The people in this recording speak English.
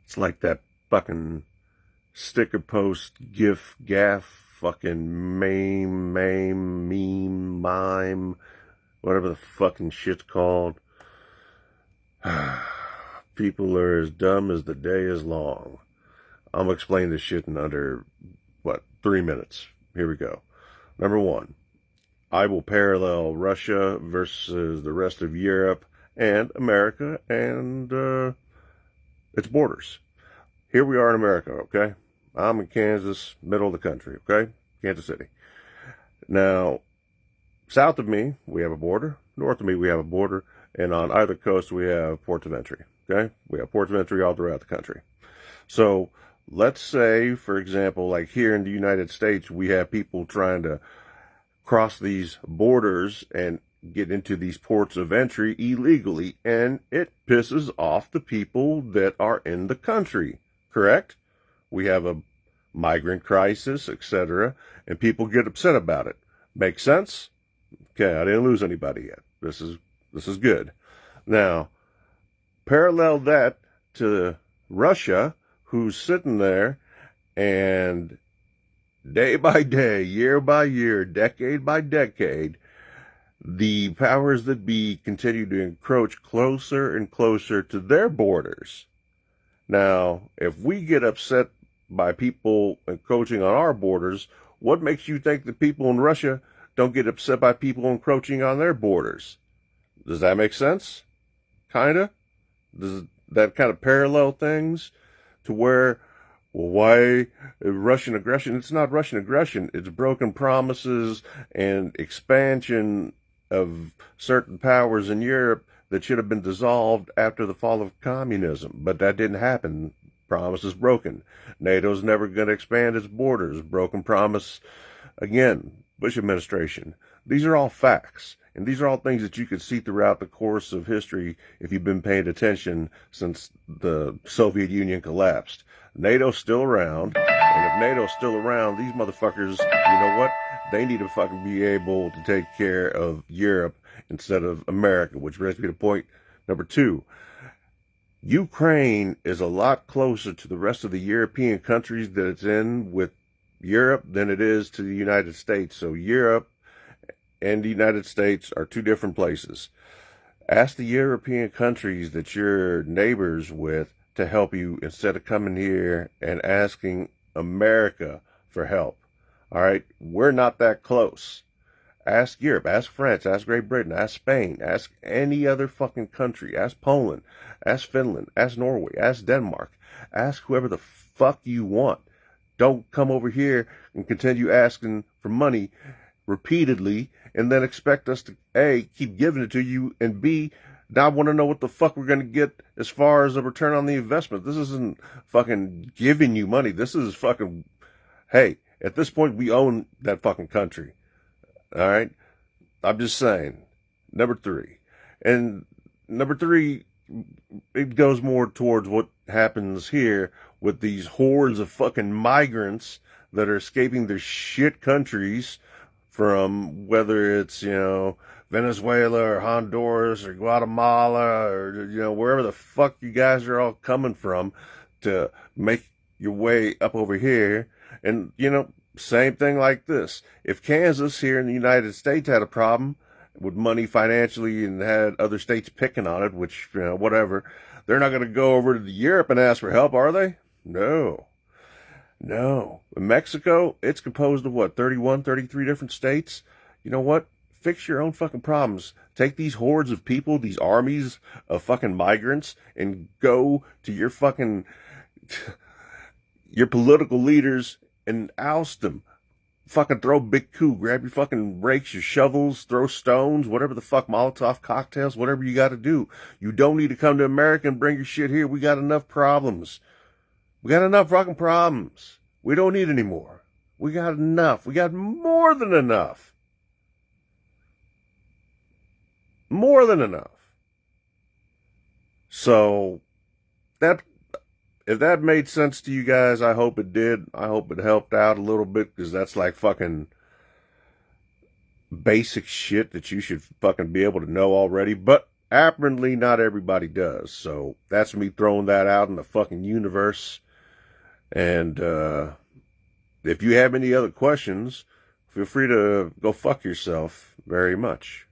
It's like that fucking sticker post, gif, gaff, fucking meme, whatever the fucking shit's called. People are as dumb as the day is long. I'm gonna explain this shit in under, 3 minutes. Here we go. Number one, I will parallel Russia versus the rest of Europe and America and its borders. Here we are in America, okay? I'm in Kansas, middle of the country, okay? Kansas City. Now, south of me, we have a border. North of me, we have a border. And on either coast, we have ports of entry, okay? We have ports of entry all throughout the country. So let's say, for example, like here in the United States, we have people trying to cross these borders and get into these ports of entry illegally, and it pisses off the people that are in the country, correct? We have a migrant crisis, etc., and people get upset about it. Make sense? Okay, I didn't lose anybody yet. This is good. Now, parallel that to Russia, who's sitting there and day by day, year by year, decade by decade, the powers that be continue to encroach closer and closer to their borders. Now, if we get upset by people encroaching on our borders, what makes you think the people in Russia don't get upset by people encroaching on their borders? Does that make sense? Kinda? Does that kind of parallel things to where, well, why Russian aggression? It's not Russian aggression. It's broken promises and expansion of certain powers in Europe that should have been dissolved after the fall of communism. But that didn't happen. Promise is broken. NATO's never going to expand its borders. Broken promise again. Bush administration. These are all facts. And these are all things that you could see throughout the course of history if you've been paying attention since the Soviet Union collapsed. NATO's still around, and if NATO's still around, these motherfuckers, you know what? They need to fucking be able to take care of Europe instead of America, which brings me to point number two. Ukraine is a lot closer to the rest of the European countries that it's in with Europe than it is to the United States. So Europe and the United States are two different places. Ask the European countries that you're neighbors with to help you instead of coming here and asking America for help. All right? We're not that close. Ask Europe, ask France, ask Great Britain, ask Spain, ask any other fucking country, ask Poland, ask Finland, ask Norway, ask Denmark, ask whoever the fuck you want. Don't come over here and continue asking for money repeatedly and then expect us to, A, keep giving it to you, and B, now want to know what the fuck we're going to get as far as a return on the investment. This isn't fucking giving you money. This is fucking, hey, at this point, we own that fucking country. All right? I'm just saying. Number three. And number three, it goes more towards what happens here with these hordes of fucking migrants that are escaping their shit countries from whether it's, Venezuela or Honduras or Guatemala or, wherever the fuck you guys are all coming from to make your way up over here. And, same thing like this. If Kansas here in the United States had a problem with money financially and had other states picking on it, which, whatever, they're not going to go over to Europe and ask for help, are they? No. In Mexico, it's composed of 31, 33 different states? You know what? Fix your own fucking problems. Take these hordes of people, these armies of fucking migrants, and go to your fucking, your political leaders and oust them. Fucking throw a big coup. Grab your fucking rakes, your shovels, throw stones, whatever the fuck, Molotov cocktails, whatever you got to do. You don't need to come to America and bring your shit here. We got enough problems. We got enough fucking problems. We don't need any more. We got enough. We got more than enough. More than enough. So, if that made sense to you guys, I hope it did. I hope it helped out a little bit, because that's like fucking basic shit that you should fucking be able to know already. But Apparently, not everybody does. So that's me throwing that out in the fucking universe. And if you have any other questions, feel free to go fuck yourself very much.